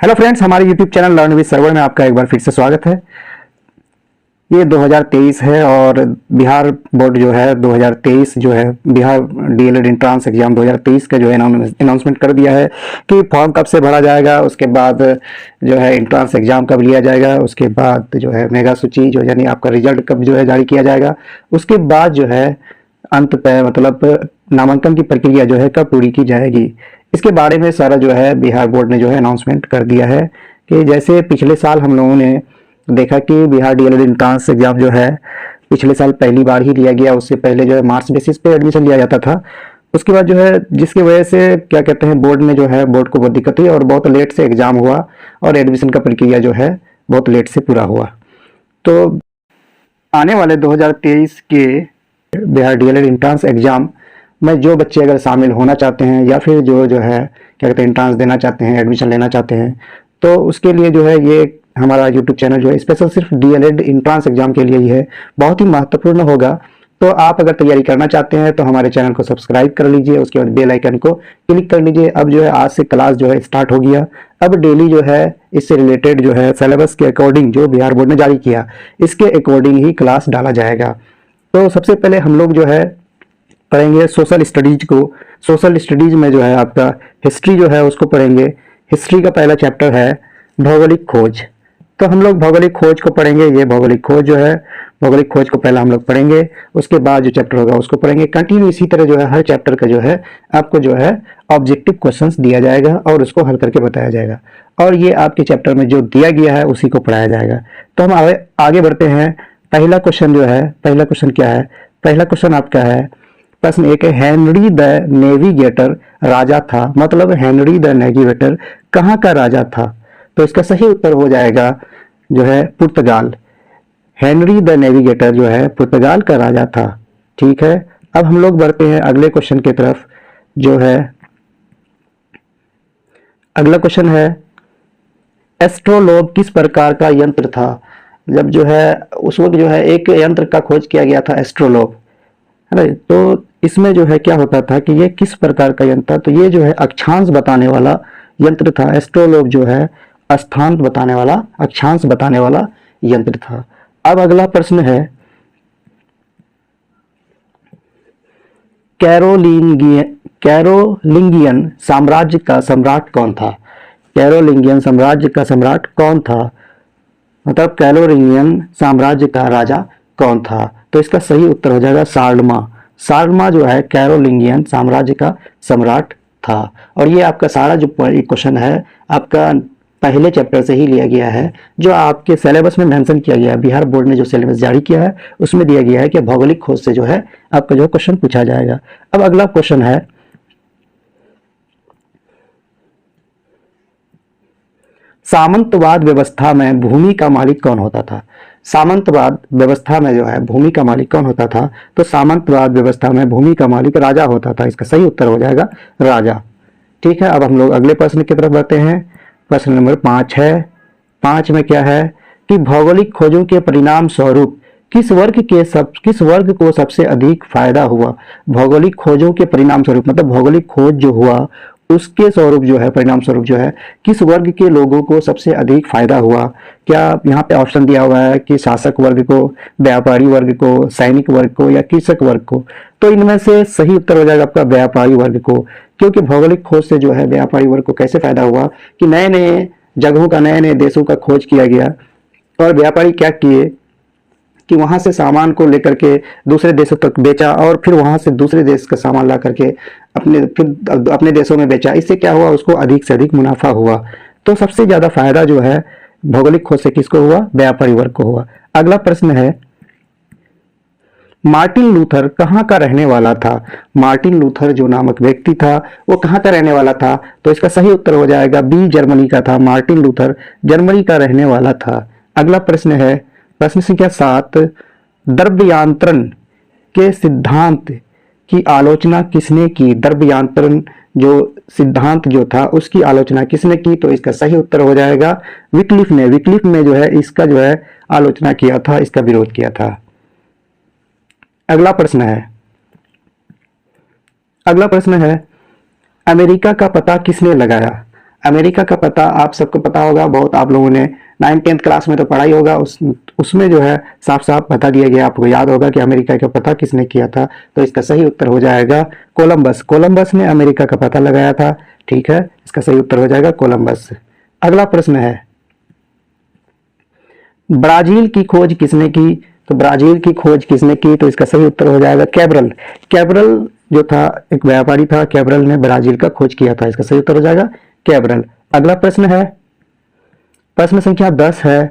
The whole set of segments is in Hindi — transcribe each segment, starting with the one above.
हेलो फ्रेंड्स, हमारे YouTube channel learn with server में आपका एक बार फिर से स्वागत है। ये 2023 है और बिहार बोर्ड जो है 2023 जो है बिहार डीएलएड एंट्रेंस एग्जाम 2023 का जो है अनाउंसमेंट कर दिया है कि फॉर्म कब से भरा जाएगा, उसके बाद जो है एंट्रेंस एग्जाम कब लिया जाएगा, उसके बाद जो है मेगा सूची जो यानी आपका रिजल्ट कब जो है जारी किया जाएगा, उसके बाद जो है अंत पे मतलब नामांकन की प्रक्रिया जो है कब पूरी की जाएगी। इसके बारे में सारा जो है बिहार बोर्ड ने जो है अनाउंसमेंट कर दिया है कि जैसे पिछले साल हम लोगों ने देखा कि बिहार डीएलएड एंट्रेंस एग्जाम जो है पिछले साल पहली बार ही लिया गया। उससे पहले जो है मार्क्स बेसिस पे एडमिशन लिया जाता था। उसके बाद जो है जिसकी वजह से क्या कहते हैं बोर्ड में जो है बोर्ड को बहुत दिक्कत हुई और बहुत लेट से एग्जाम हुआ और एडमिशन का प्रक्रिया जो है बहुत लेट से पूरा हुआ। तो आने वाले 2023 के बिहार डीएलएड एंट्रेंस एग्जाम में जो बच्चे अगर शामिल होना चाहते हैं या फिर जो है क्या कहते हैं एंट्रेंस देना चाहते हैं, एडमिशन लेना चाहते हैं, तो उसके लिए जो है ये हमारा यूट्यूब चैनल जो है स्पेशल सिर्फ डीएलएड एंट्रेंस एग्जाम के लिए ही है, बहुत ही महत्वपूर्ण होगा। तो आप अगर तैयारी करना चाहते हैं तो हमारे चैनल को सब्सक्राइब कर लीजिए, उसके बाद बेल आइकन को क्लिक कर लीजिए। अब जो है आज से क्लास जो है स्टार्ट हो गया। अब डेली जो है इससे रिलेटेड जो है सिलेबस के अकॉर्डिंग जो बिहार बोर्ड ने जारी किया इसके अकॉर्डिंग ही क्लास डाला जाएगा। तो सबसे पहले हम लोग जो है पढ़ेंगे सोशल स्टडीज को। सोशल स्टडीज में जो है आपका हिस्ट्री जो है उसको पढ़ेंगे। हिस्ट्री का पहला चैप्टर है भौगोलिक खोज। तो हम लोग भौगोलिक खोज को पढ़ेंगे। ये भौगोलिक खोज जो है भौगोलिक खोज को पहला हम लोग पढ़ेंगे, उसके बाद जो चैप्टर होगा उसको पढ़ेंगे। कंटिन्यू इसी तरह जो है हर चैप्टर का जो है आपको जो है ऑब्जेक्टिव क्वेश्चंस दिया जाएगा और उसको हल करके बताया जाएगा और ये आपके चैप्टर में जो दिया गया है उसी को पढ़ाया जाएगा। तो हम आगे बढ़ते हैं। पहला क्वेश्चन जो है, पहला क्वेश्चन क्या है? पहला क्वेश्चन आपका है, प्रश्न एक है, हेनरी द नेविगेटर राजा था। मतलब हेनरी द नेविगेटर कहाँ का राजा था? तो इसका सही उत्तर हो जाएगा जो है पुर्तगाल। हेनरी द नेविगेटर जो है पुर्तगाल का राजा था। ठीक है, अब हम लोग बढ़ते हैं अगले क्वेश्चन की तरफ। जो है अगला क्वेश्चन है, एस्ट्रोलोब किस प्रकार का यंत्र था? जब जो है उस वक्त जो है एक यंत्र का खोज किया गया था एस्ट्रोलोब, है ना। तो इसमें जो है क्या होता था कि ये किस प्रकार का यंत्र था? तो ये जो है अक्षांश बताने वाला यंत्र था। एस्ट्रोलोब जो है स्थान बताने वाला, अक्षांश बताने वाला यंत्र था। अब अगला प्रश्न है, कैरोलिंगियन साम्राज्य का सम्राट कौन था? कैरोलिंगियन साम्राज्य का सम्राट कौन था? मतलब कैरोलिंगियन साम्राज्य का राजा कौन था? तो इसका सही उत्तर हो जाएगा शारलमा। शारलमा जो है कैरोलिंगियन साम्राज्य का सम्राट था। और ये आपका सारा जो क्वेश्चन है आपका पहले चैप्टर से ही लिया गया है, जो आपके सिलेबस में मेंशन किया गया है। बिहार बोर्ड ने जो सिलेबस जारी किया है उसमें दिया गया है कि भौगोलिक खोज से जो है आपका जो क्वेश्चन पूछा जाएगा। अब अगला क्वेश्चन है, सामंतवाद व्यवस्था में भूमि का मालिक कौन होता था? सामंतवाद व्यवस्था में जो है भूमि का मालिक कौन होता था? तो सामंतवाद व्यवस्था में भूमि का मालिक राजा होता था। इसका सही उत्तर हो जाएगा राजा। ठीक है, अब हम लोग अगले प्रश्न की तरफ बढ़ते हैं। प्रश्न नंबर 5 है। 5 में क्या है कि भौगोलिक खोजों के परिणाम स्वरूप किस वर्ग को सबसे अधिक फायदा हुआ? भौगोलिक खोजों के परिणाम स्वरूप मतलब भौगोलिक खोज जो हुआ उसके स्वरूप जो है परिणाम स्वरूप जो है किस वर्ग के लोगों को सबसे अधिक फायदा हुआ? क्या यहाँ पे ऑप्शन दिया हुआ है कि शासक वर्ग को, व्यापारी वर्ग को, सैनिक वर्ग को या कृषक वर्ग को? तो इनमें से सही उत्तर हो जाएगा आपका व्यापारी वर्ग को, क्योंकि भौगोलिक खोज से जो है व्यापारी वर्ग को कैसे फायदा हुआ कि नए नए जगहों का, नए नए देशों का खोज किया गया और व्यापारी क्या किए कि वहां से सामान को लेकर के दूसरे देशों तक बेचा और फिर वहां से दूसरे देश का सामान ला करके अपने देशों में बेचा। इससे क्या हुआ, उसको अधिक से अधिक मुनाफा हुआ। तो सबसे ज्यादा फायदा जो है भौगोलिक खोज से किसको हुआ? व्यापारी वर्ग को हुआ। अगला प्रश्न है, मार्टिन लूथर कहाँ का रहने वाला था? मार्टिन लूथर जो नामक व्यक्ति था वो कहाँ का रहने वाला था? तो इसका सही उत्तर हो जाएगा बी, जर्मनी का था। मार्टिन लूथर जर्मनी का रहने वाला था। अगला प्रश्न है, प्रश्न संख्या 7, द्रव्यांतरण के सिद्धांत की आलोचना किसने की? द्रव्यांतरण जो सिद्धांत जो था उसकी आलोचना किसने की? तो इसका सही उत्तर हो जाएगा विक्लिफ ने। विक्लिफ ने जो है इसका जो है आलोचना किया था, इसका विरोध किया था। अगला प्रश्न है, अगला प्रश्न है, अमेरिका का पता किसने लगाया? अमेरिका का पता आप सबको पता होगा, बहुत आप लोगों ने 9th-10th क्लास में तो पढ़ा ही होगा। उसमें जो है साफ साफ बता दिया गया, आपको याद होगा कि अमेरिका का पता किसने किया था। तो इसका सही उत्तर हो जाएगा कोलंबस। कोलंबस ने अमेरिका का पता लगाया था। ठीक है, इसका सही उत्तर हो जाएगा कोलंबस। अगला प्रश्न है, ब्राजील की खोज किसने की? तो ब्राजील की खोज किसने की? तो इसका सही उत्तर हो जाएगा कैब्रल। कैब्रल जो था एक व्यापारी था, कैब्रल ने ब्राजील का खोज किया था। इसका सही उत्तर हो जाएगा कैब्रल। अगला प्रश्न है, प्रश्न संख्या 10 है।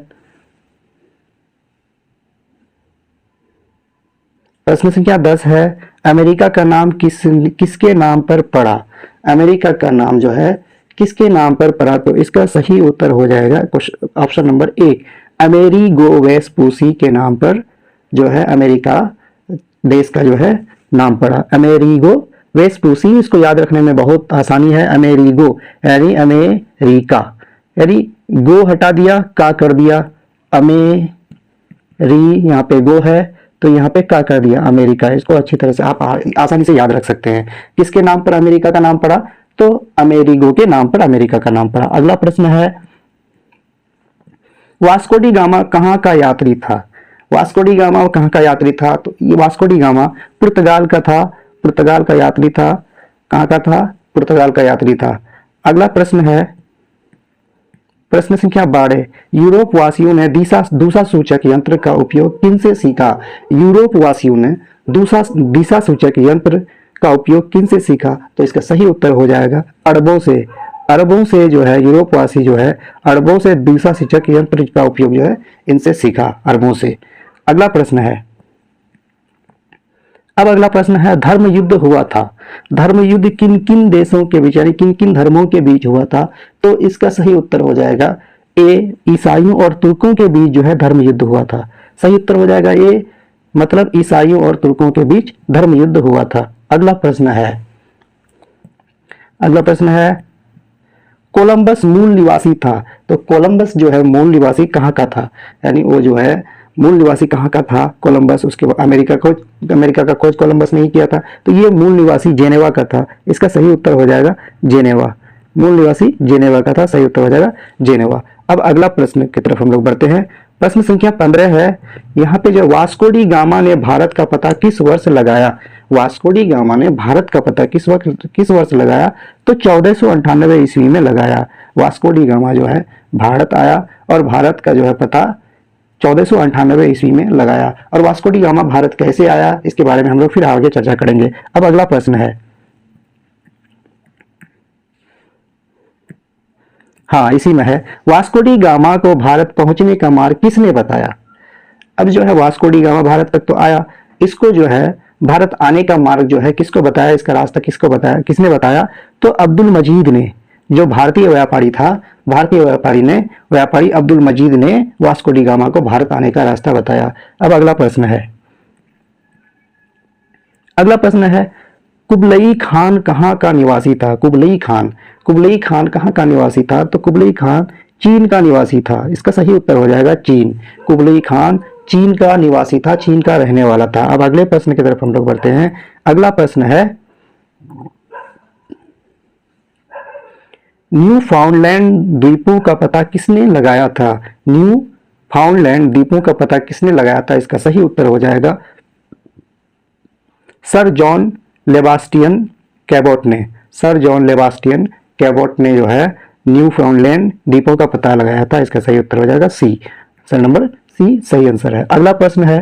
प्रश्न संख्या 10 है, अमेरिका का नाम किसके नाम पर पड़ा? अमेरिका का नाम जो है किसके नाम पर पड़ा? तो इसका सही उत्तर हो जाएगा ऑप्शन नंबर 1, अमेरिगो वेस्पूसी के नाम पर जो है अमेरिका देश का जो है नाम पड़ा, अमेरिगो वेस्पूसी। इसको याद रखने में बहुत आसानी है। अमेरिगो यानी अमेरिका, यानी गो हटा दिया, का कर दिया, यहाँ पे गो है तो यहाँ पे का कर दिया, अमेरिका। इसको अच्छी तरह से आप आसानी से याद रख सकते हैं। किसके नाम पर अमेरिका का नाम पड़ा? तो अमेरिगो के नाम पर अमेरिका का नाम पड़ा। अगला प्रश्न है, वास्को डी गामा कहाँ का यात्री था? वास्को डी गामा कहाँ का यात्री था? तो ये वास्को डी गामा पुर्तगाल का था, पुर्तगाल का यात्री था। कहाँ का था? पुर्तगाल का यात्री था। अगला प्रश्न है, प्रश्न संख्या 12, यूरोप वासियों ने दिशा सूचक यंत्र का उपयोग किनसे सीखा? यूरोप वासियों ने दिशा सूचक यंत्र का उपयोग किनसे सीखा? तो इसका सही उत्तर हो जाएगा अरबों से। अरबों से जो है यूरोप वासी जो है अरबों से दिशा सूचक यंत्र का उपयोग जो है इनसे सीखा, अरबों से। अगला प्रश्न है, अब अगला प्रश्न है, धर्म युद्ध हुआ था। धर्म युद्ध किन किन देशों के बीच यानी किन किन धर्मों के बीच हुआ था? तो इसका सही उत्तर हो जाएगा ए, ईसाइयों और तुर्कों के बीच जो है धर्म युद्ध हुआ था। सही उत्तर हो जाएगा ए, मतलब ईसाइयों और तुर्कों के बीच धर्म युद्ध हुआ था। अगला प्रश्न है, अगला प्रश्न है, कोलंबस मूल निवासी था। तो कोलंबस जो है मूल निवासी कहाँ का था? यानी वो जो है मूल निवासी कहाँ का था कोलंबस? उसके बाद अमेरिका का खोज कोलंबस नहीं किया था, तो ये मूल निवासी जेनेवा का था। इसका सही उत्तर हो जाएगा जेनेवा। मूल निवासी जेनेवा का था, सही उत्तर हो जाएगा जेनेवा। अब अगला प्रश्न की तरफ हम लोग बढ़ते हैं। प्रश्न संख्या 15 है, यहाँ पे जो वास्को डी गामा ने भारत का पता किस वर्ष लगाया? वास्को डी गामा ने भारत का पता किस वर्ष लगाया? तो 1498 ईस्वी में लगाया। वास्को डी गामा जो है भारत आया और भारत का जो है पता 1498 ईस्वी में लगाया। और वास्को डी गामा भारत कैसे आया, इसके बारे में हम लोग फिर आगे चर्चा करेंगे। अब अगला प्रश्न है, हाँ इसी में है, वास्को डी गामा को भारत पहुंचने का मार्ग किसने बताया? अब जो है वास्को डी गामा भारत तक तो आया, इसको जो है भारत आने का मार्ग जो है किसको बताया, इसका रास्ता किसको बताया, किसने बताया? तो अब्दुल मजीद ने, जो भारतीय व्यापारी था, भारतीय व्यापारी अब्दुल मजीद ने वास्को डी गामा को भारत आने का रास्ता बताया। अब अगला प्रश्न है, अगला प्रश्न है, कुबलई खान कहाँ का निवासी था? कुबलई खान कहाँ का निवासी था? तो कुबलई खान चीन का निवासी था। इसका सही उत्तर हो जाएगा चीन। कुबलई खान चीन का निवासी था, चीन का रहने वाला था। अब अगले प्रश्न की तरफ हम लोग बढ़ते हैं। अगला प्रश्न है, न्यू फाउंडलैंड द्वीपों का पता किसने लगाया था? न्यू फाउंडलैंड द्वीपों का पता किसने लगाया था? इसका सही उत्तर हो जाएगा सर जॉन लेबास्टियन कैबोट ने। सर जॉन लेबास्टियन कैबोट ने जो है न्यू फाउंडलैंड द्वीपों का पता लगाया था। इसका सही उत्तर हो जाएगा सी। आंसर नंबर सी सही आंसर है। अगला प्रश्न है,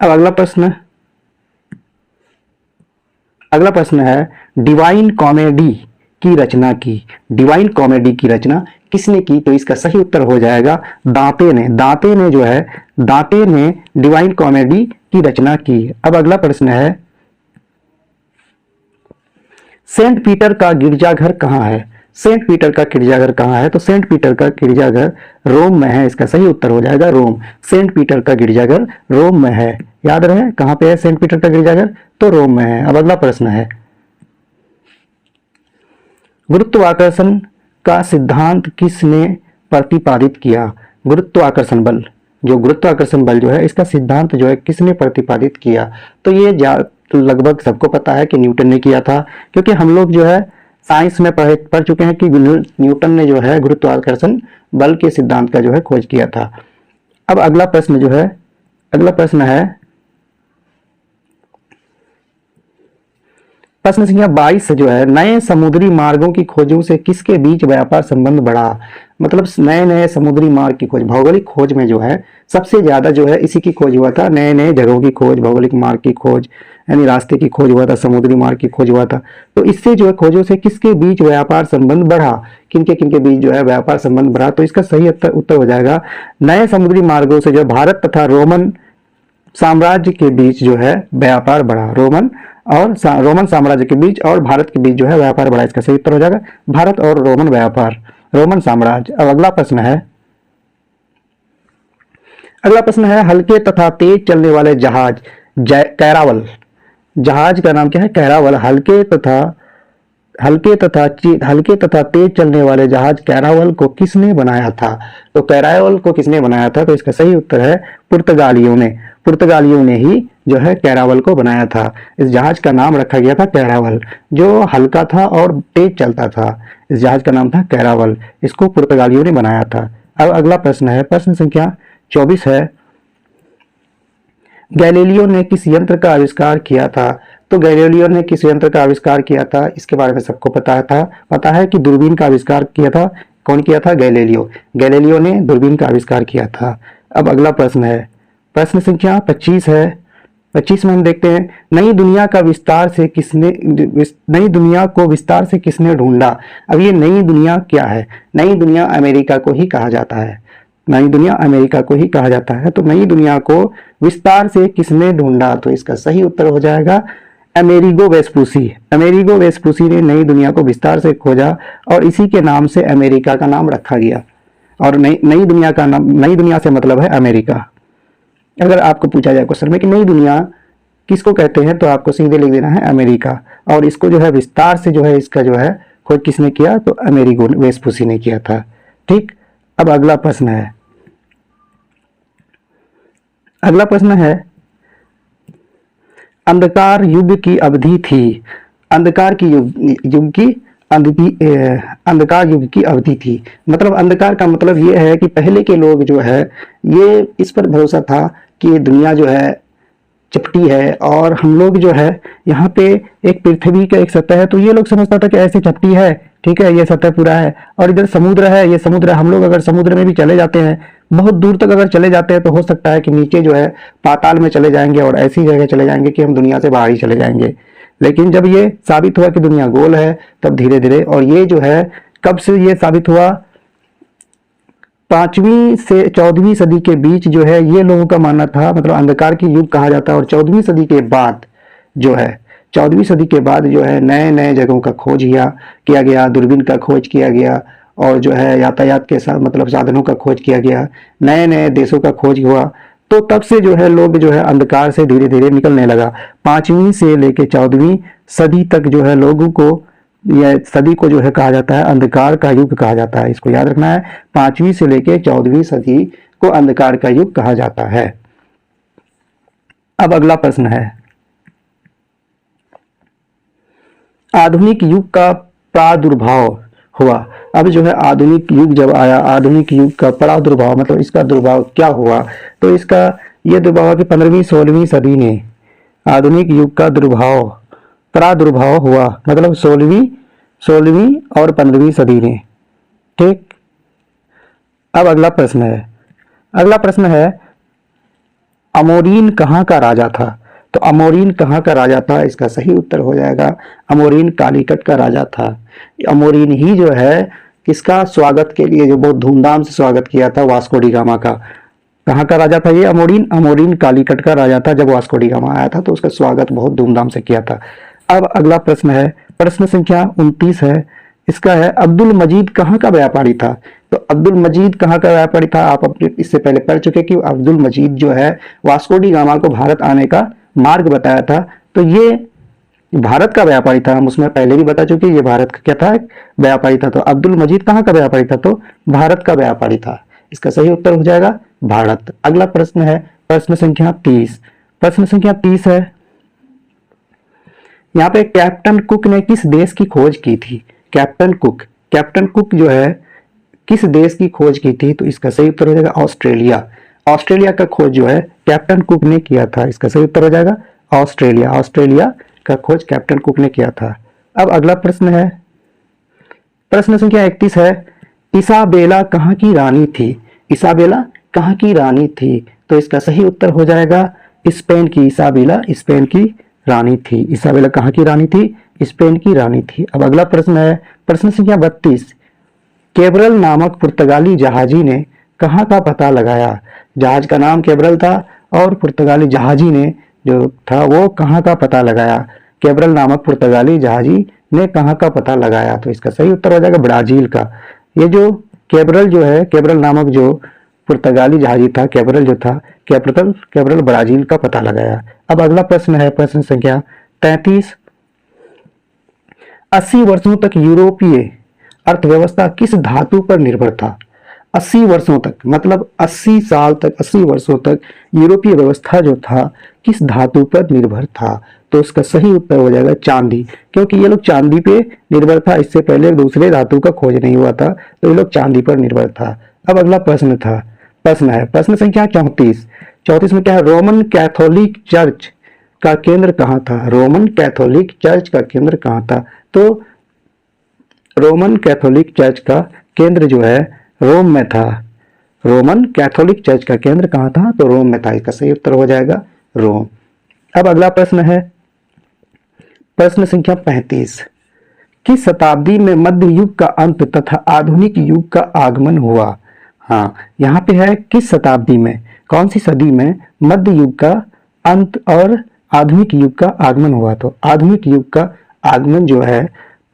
अब अगला प्रश्न है, डिवाइन कॉमेडी की रचना किसने की? तो इसका सही उत्तर हो जाएगा दांते ने। दांते ने डिवाइन कॉमेडी की रचना की। अब अगला प्रश्न है, सेंट पीटर का गिरजाघर कहाँ है? सेंट पीटर का गिरजाघर कहाँ है? तो सेंट पीटर का गिरजाघर रोम में है। इसका सही उत्तर हो जाएगा रोम। सेंट पीटर का गिरजाघर रोम में है। याद रहे कहां पे है सेंट पीटर का गिरजाघर? तो रोम में है। अब अगला प्रश्न है, गुरुत्वाकर्षण का सिद्धांत किसने प्रतिपादित किया? गुरुत्वाकर्षण बल, जो गुरुत्वाकर्षण बल जो है इसका सिद्धांत जो है किसने प्रतिपादित किया? तो ये लगभग सबको पता है कि न्यूटन ने किया था, क्योंकि हम लोग जो है साइंस में पढ़ चुके हैं कि न्यूटन ने जो है गुरुत्वाकर्षण बल के सिद्धांत का जो है खोज किया था। अब अगला प्रश्न जो है, अगला प्रश्न है प्रश्न संख्या 22 जो है, नए समुद्री मार्गों की खोजों से किसके बीच व्यापार संबंध बढ़ा? मतलब नए नए समुद्री मार्ग की खोज, भौगोलिक खोज में जो है सबसे ज्यादा जो है इसी की खोज हुआ था। नए नए जगहों की खोज, भौगोलिक मार्ग की खोज, यानी रास्ते की खोज हुआ था, समुद्री मार्ग की खोज हुआ था। तो इससे जो है खोजों से किसके बीच व्यापार संबंध बढ़ा, किनके बीच जो है व्यापार संबंध बढ़ा? तो इसका सही उत्तर हो जाएगा नए समुद्री मार्गों से जो भारत तथा रोमन साम्राज्य के बीच जो है व्यापार बढ़ा। रोमन साम्राज्य के बीच और भारत के बीच जो है व्यापार बढ़ा। इसका सही उत्तर हो जाएगा भारत और रोमन व्यापार, रोमन साम्राज्य। अब अगला प्रश्न है, अगला प्रश्न है तेज तथा तेज चलने वाले जहाज कैरावल, जहाज का नाम क्या है? कैरावल। हल्के तथा तेज चलने वाले जहाज कैरावल को किसने बनाया था? तो कैरावल को किसने बनाया था? तो इसका सही उत्तर है पुर्तगालियों ने ही जो है कैरावल को बनाया था। इस जहाज का नाम रखा गया था कैरावल, जो हल्का था और तेज चलता था। इस जहाज का नाम था कैरावल, इसको पुर्तगालियों ने बनाया था। अब अगला प्रश्न है, प्रश्न संख्या 24 है, गैलीलियो ने किस यंत्र का आविष्कार किया था? तो गैलीलियो ने किस यंत्र का आविष्कार किया था? इसके बारे में सबको पता है कि दूरबीन का आविष्कार किया था। कौन किया था? गैलीलियो ने दूरबीन का आविष्कार किया था। अब अगला प्रश्न है, प्रश्न संख्या 25 है। 25 में हम देखते हैं, नई दुनिया को विस्तार से किसने ढूंढा? अब ये नई दुनिया क्या है? नई दुनिया अमेरिका को ही कहा जाता है। नई दुनिया अमेरिका को ही कहा जाता है। तो नई दुनिया को विस्तार से किसने ढूंढा? तो इसका सही उत्तर हो जाएगा अमेरिगो वेस्पुसी। अमेरिगो वेस्पुसी ने नई दुनिया को विस्तार से खोजा और इसी के नाम से अमेरिका का नाम रखा गया। और नई दुनिया का नाम, नई दुनिया से मतलब है अमेरिका। अगर आपको पूछा जाए क्वेश्चन में कि नई दुनिया किसको कहते हैं, तो आपको सीधे लिख देना है अमेरिका। और इसको जो है विस्तार से जो है इसका जो है खोज किसने किया? तो अमेरिगो वेस्पुसी ने किया था। ठीक। अब अगला प्रश्न है, अगला प्रश्न है, अंधकार युग की अवधि थी। अंधकार युग की अवधि थी। मतलब अंधकार का मतलब ये है कि पहले के लोग जो है ये इस पर भरोसा था कि ये दुनिया जो है चपटी है और हम लोग जो है यहाँ पे एक पृथ्वी का एक सतह है, तो ये लोग समझता था कि ऐसे चपटी है, ठीक है, ये सतह पूरा है, और इधर समुद्र है, ये समुद्र है। हम लोग अगर समुद्र में भी चले जाते हैं, बहुत दूर तक अगर चले जाते हैं, तो हो सकता है कि नीचे जो है पाताल में चले जाएंगे और ऐसी जगह चले जाएंगे कि हम दुनिया से बाहर ही चले जाएंगे। लेकिन जब ये साबित हुआ कि दुनिया गोल है, तब धीरे धीरे, और ये जो है कब से ये साबित हुआ? 5वीं से 14वीं सदी के बीच जो है ये लोगों का मानना था, मतलब अंधकार की युग कहा जाता है। और 14वीं सदी के बाद जो है, 14वीं सदी के बाद जो है नए नए जगहों का खोज किया गया, दूरबीन का खोज किया गया, और जो है यातायात के साथ मतलब साधनों का खोज किया गया, नए नए देशों का खोज हुआ। तो तब से जो है लोग जो है अंधकार से धीरे धीरे निकलने लगा। 5वीं से लेके 14वीं सदी तक जो है लोगों को, यह सदी को जो है कहा जाता है अंधकार का युग कहा जाता है। इसको याद रखना है, 5वीं से लेके 14वीं सदी को अंधकार का युग कहा जाता है। अब अगला प्रश्न है, आधुनिक युग का प्रादुर्भाव हुआ। अब जो है आधुनिक युग जब आया, आधुनिक युग का प्रादुर्भाव मतलब इसका दुर्भाव क्या हुआ? तो इसका ये दुर्भाव कि 15वीं 16वीं सदी ने आधुनिक युग का प्रादुर्भाव हुआ, मतलब 16वीं और 15वीं सदी ने। ठीक। अब अगला प्रश्न है, अमोरीन कहाँ का राजा था? तो अमोरीन कहाँ का राजा था? इसका सही उत्तर हो जाएगा अमोरीन कालीकट का राजा था। अमोरीन ही जो है किसका स्वागत के लिए जो बहुत धूमधाम से स्वागत किया था वास्को डी गामा का। कहाँ का राजा था ये? अमोरीन कालीकट का राजा था। जब वास्को डी गामा आया था तो उसका स्वागत बहुत धूमधाम से किया था। अब अगला प्रश्न है, प्रश्न संख्या 29 है। इसका है, अब्दुल मजीद कहाँ का व्यापारी था? तो अब्दुल मजीद कहाँ का व्यापारी था? आप अपने इससे पहले पढ़ चुके कि अब्दुल मजीद जो है वास्को डी गामा को भारत आने का मार्ग बताया था। तो ये भारत का व्यापारी था, हम उसमें पहले भी बता चुके, ये भारत का क्या था, व्यापारी था। तो अब्दुल मजीद कहाँ का व्यापारी था, तो भारत का व्यापारी था। इसका सही उत्तर हो जाएगा भारत। अगला प्रश्न है प्रश्न संख्या 30। प्रश्न संख्या 30 है, यहाँ पे कैप्टन कुक ने किस देश की खोज की थी। कैप्टन कुक जो है किस देश की खोज की थी, तो इसका सही उत्तर हो जाएगा ऑस्ट्रेलिया। ऑस्ट्रेलिया का खोज जो है कैप्टन कुक ने किया था। इसका सही उत्तर हो जाएगा ऑस्ट्रेलिया का खोज कैप्टन कुक ने किया था। अब अगला प्रश्न है प्रश्न संख्या 31 है, इसाबेला कहाँ की रानी थी। इसाबेला कहाँ की रानी थी, तो इसका सही उत्तर हो जाएगा स्पेन की। इसाबेला स्पेन की रानी थी। इसाबेला कहाँ की रानी थी, स्पेन की रानी थी। अब अगला प्रश्न है प्रश्न संख्या 32, केब्रल नामक पुर्तगाली जहाजी ने कहाँ का पता लगाया। जहाज का नाम केब्रल था और पुर्तगाली जहाजी ने जो था वो कहाँ का पता लगाया। केब्रल नामक पुर्तगाली जहाजी ने कहाँ का पता लगाया, तो इसका सही उत्तर हो जाएगा ब्राजील का। ये जो केब्रल जो है, केब्रल नामक जो पुर्तगाली जहाजी था, केब्रल जो था, केब्रल ब्राजील का पता लगाया। अब अगला प्रश्न है प्रश्न संख्या 33, 80 वर्षों तक यूरोपीय अर्थव्यवस्था किस धातु पर निर्भर था। 80 वर्षों तक मतलब 80 साल तक, 80 वर्षों तक यूरोपीय व्यवस्था जो था किस धातु पर निर्भर था, तो इसका सही उत्तर हो जाएगा चांदी। क्योंकि ये लोग चांदी पे निर्भर था, इससे पहले दूसरे धातु का खोज नहीं हुआ था, तो ये लोग चांदी पर निर्भर था। अब अगला प्रश्न है प्रश्न संख्या 34 में क्या है, रोमन कैथोलिक चर्च का केंद्र कहाँ था। रोमन कैथोलिक चर्च का केंद्र कहाँ था, तो रोमन कैथोलिक चर्च का केंद्र जो है रोम में था। रोमन कैथोलिक चर्च का केंद्र कहाँ था, तो रोम में था। इसका सही उत्तर हो जाएगा रोम। अब अगला प्रश्न है प्रश्न संख्या 35, किस शताब्दी में मध्य युग का अंत तथा आधुनिक युग का आगमन हुआ। हाँ, यहाँ पे है किस शताब्दी में, कौन सी सदी में मध्य युग का अंत और आधुनिक युग का आगमन हुआ। तो आधुनिक युग का आगमन जो है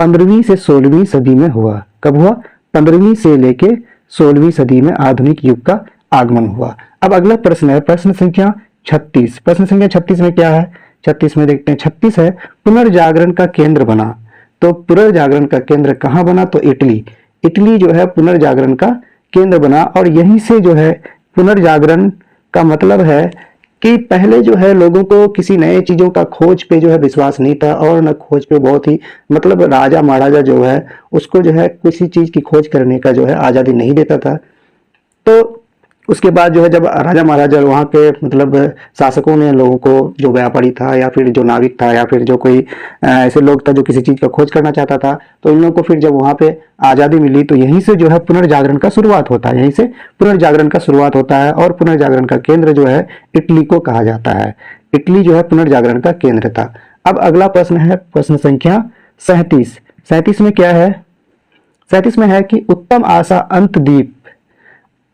15वीं से 16वीं सदी में हुआ। कब हुआ, 15वीं से लेके 16वीं सदी में आधुनिक युग का आगमन हुआ। अब अगला प्रश्न है प्रश्न संख्या 36। प्रश्न संख्या 36 में क्या है, 36 में देखते हैं। 36 है, पुनर्जागरण का केंद्र बना। तो पुनर्जागरण का केंद्र कहाँ बना, तो इटली जो है पुनर्जागरण का केंद्र बना। और यहीं से जो है पुनर्जागरण का मतलब है कि पहले जो है लोगों को किसी नए चीजों का खोज पे जो है विश्वास नहीं था, और न खोज पे बहुत ही मतलब राजा महाराजा जो है उसको जो है किसी चीज की खोज करने का जो है आजादी नहीं देता था। तो उसके बाद जो है जब राजा महाराजा वहाँ के मतलब शासकों ने लोगों को, जो व्यापारी था या फिर जो नाविक था या फिर जो कोई ऐसे लोग था जो किसी चीज का खोज करना चाहता था, तो इन लोगों को फिर जब वहाँ पे आज़ादी मिली तो यहीं से जो है पुनर्जागरण का शुरुआत होता है। यहीं से पुनर्जागरण का शुरुआत होता है और पुनर्जागरण का केंद्र जो है इटली को कहा जाता है। इटली जो है पुनर्जागरण का केंद्र था। अब अगला प्रश्न है प्रश्न संख्या 37। 37 में क्या है, 37 में है कि उत्तम आशा अंतद्वीप,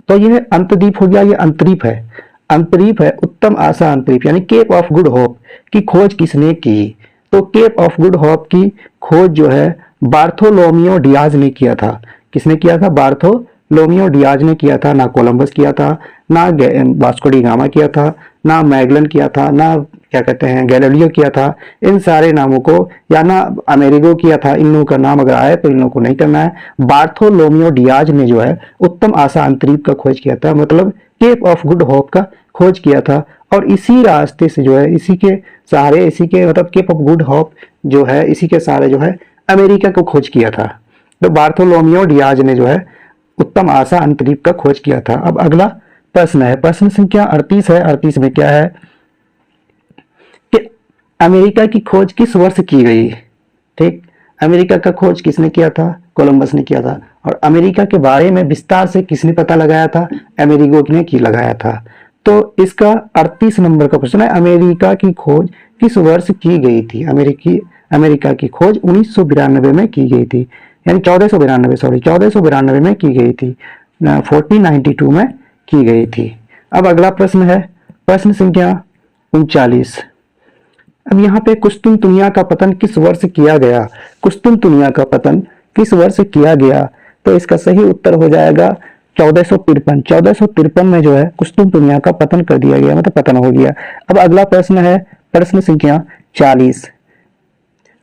तो यह अंतद्वीप हो गया, ये अंतरीप है उत्तम आशा अंतरीप यानी केप ऑफ गुड होप की खोज किसने की। तो केप ऑफ गुड होप की खोज जो है बार्थोलोमियो डियाज ने किया था। किसने किया था, बार्थोलोमियो डियाज ने किया था। ना कोलंबस किया था, ना वास्को डी गामा किया था, ना मैगलन किया था, ना क्या कहते हैं गैलीलियो किया था। इन सारे नामों को, या ना अमेरिगो किया था। इन लोगों का नाम अगर आए तो इन लोगों को नहीं करना है। बार्थोलोमियो डियाज ने जो है उत्तम आशा अंतरीप का खोज किया था, मतलब केप ऑफ गुड होप का खोज किया था। और इसी रास्ते से जो है, इसी के सहारे, इसी के मतलब केप ऑफ गुड होप जो है, इसी के सहारे जो है अमेरिका को खोज किया था। तो बार्थोलोमियो डियाज ने जो है उत्तम आशा अंतरीप का खोज किया था। अब अगला प्रश्न है प्रश्न संख्या 38 है। 38 में क्या है कि अमेरिका की खोज किस वर्ष की गई। ठीक, अमेरिका का खोज किसने किया था, कोलंबस ने किया था। और अमेरिका के बारे में विस्तार से किसने पता लगाया था, अमेरिगो ने की लगाया था। तो इसका 38 नंबर का प्रश्न है, अमेरिका की खोज किस वर्ष की गई थी। अमेरिका की खोज 1992 में की गई थी, यानी 1492 में की गई थी, 1492 में की गई थी। अब अगला प्रश्न है प्रश्न संख्या 39। अब यहाँ पे कुस्तुनतुनिया का पतन किस वर्ष किया गया। कुस्तुनतुनिया का पतन किस वर्ष किया गया, तो इसका सही उत्तर हो जाएगा 1453। 1453 में जो है कुस्तुनतुनिया का पतन कर दिया गया, मतलब पतन हो गया। अब अगला प्रश्न है प्रश्न संख्या 40।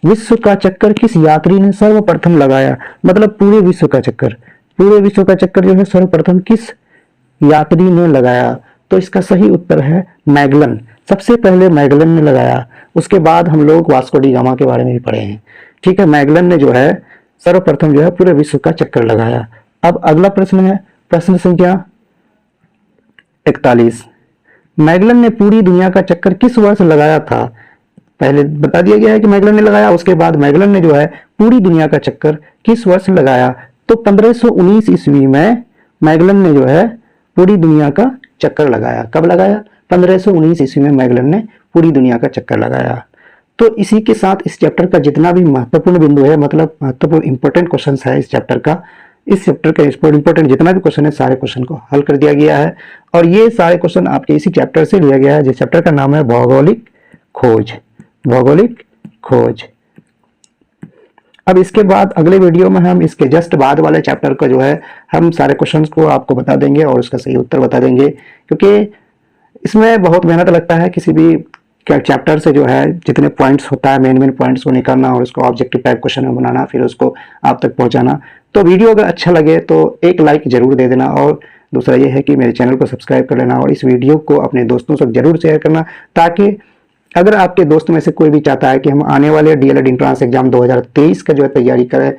विश्व का चक्कर किस यात्री ने सर्वप्रथम लगाया? मतलब पूरे विश्व का चक्कर, पूरे विश्व का चक्कर जो है सर्वप्रथम किस यात्री ने लगाया? तो इसका सही उत्तर है मैगलन। सबसे पहले मैगलन ने लगाया, उसके बाद हम लोग वास्को डी गामा के बारे में भी पढ़े हैं। ठीक है, मैगलन ने जो है सर्वप्रथम जो है पूरे विश्व का चक्कर लगाया। अब अगला प्रश्न है प्रश्न संख्या 41। मैगलन ने पूरी दुनिया का चक्कर किस वर्ष लगाया था? पहले बता दिया गया है कि मैगलन ने लगाया, उसके बाद मैगलन ने जो है पूरी दुनिया का चक्कर किस वर्ष लगाया? तो 1519 ईस्वी में मैगलन ने जो है पूरी दुनिया का चक्कर लगाया। कब लगाया? 1519 ईस्वी में मैगलन ने पूरी दुनिया का चक्कर लगाया। तो इसी के साथ इस चैप्टर का जितना भी महत्वपूर्ण बिंदु है, मतलब महत्वपूर्ण इंपॉर्टेंट क्वेश्चन है इस चैप्टर का, इस चैप्टर का इंपॉर्टेंट जितना भी क्वेश्चन है सारे क्वेश्चन को हल कर दिया गया है। और ये सारे क्वेश्चन आपके इसी चैप्टर से लिया गया है, जिस चैप्टर का नाम है भौगोलिक खोज। भौगोलिक खोज। अब इसके बाद अगले वीडियो में हम इसके जस्ट बाद वाले चैप्टर का जो है हम सारे क्वेश्चंस को आपको बता देंगे और उसका सही उत्तर बता देंगे, क्योंकि इसमें बहुत मेहनत लगता है किसी भी चैप्टर से जो है जितने पॉइंट्स होता है मेन पॉइंट्स को निकालना और उसको ऑब्जेक्टिव टाइप क्वेश्चन में बनाना, फिर उसको आप तक पहुंचाना। तो वीडियो अगर अच्छा लगे तो एक लाइक जरूर दे देना, और दूसरा ये है कि मेरे चैनल को सब्सक्राइब कर लेना और इस वीडियो को अपने दोस्तों से जरूर शेयर करना, ताकि अगर आपके दोस्त में से कोई भी चाहता है कि हम आने वाले डीएलएड एंट्रेंस एग्जाम 2023 का जो है तैयारी करें,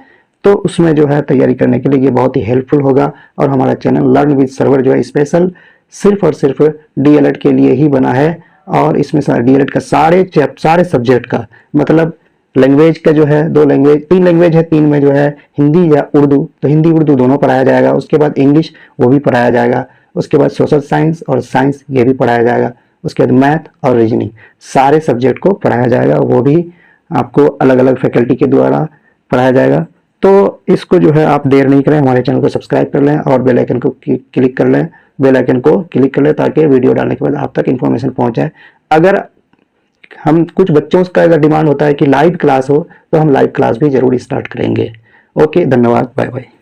तो उसमें जो है तैयारी करने के लिए ये बहुत ही हेल्पफुल होगा। और हमारा चैनल लर्न विद सर्वर जो है स्पेशल सिर्फ और सिर्फ डीएलएड के लिए ही बना है, और इसमें डीएलएड का सारे सब्जेक्ट का, मतलब लैंग्वेज का जो है 3 लैंग्वेज है, 3 में जो है हिंदी या उर्दू, तो हिंदी उर्दू दोनों पढ़ाया जाएगा। उसके बाद इंग्लिश वो भी पढ़ाया जाएगा। उसके बाद सोशल साइंस और साइंस ये भी पढ़ाया जाएगा। उसके बाद मैथ और रीजनिंग सारे सब्जेक्ट को पढ़ाया जाएगा, वो भी आपको अलग अलग फैकल्टी के द्वारा पढ़ाया जाएगा। तो इसको जो है आप देर नहीं करें, हमारे चैनल को सब्सक्राइब कर लें और बेल आइकन को क्लिक कर लें, बेल आइकन को क्लिक कर लें, ताकि वीडियो डालने के बाद आप तक इन्फॉर्मेशन पहुंच जाए। अगर हम कुछ बच्चों का अगर डिमांड होता है कि लाइव क्लास हो, तो हम लाइव क्लास भी जरूर स्टार्ट करेंगे। ओके, धन्यवाद, बाय बाय।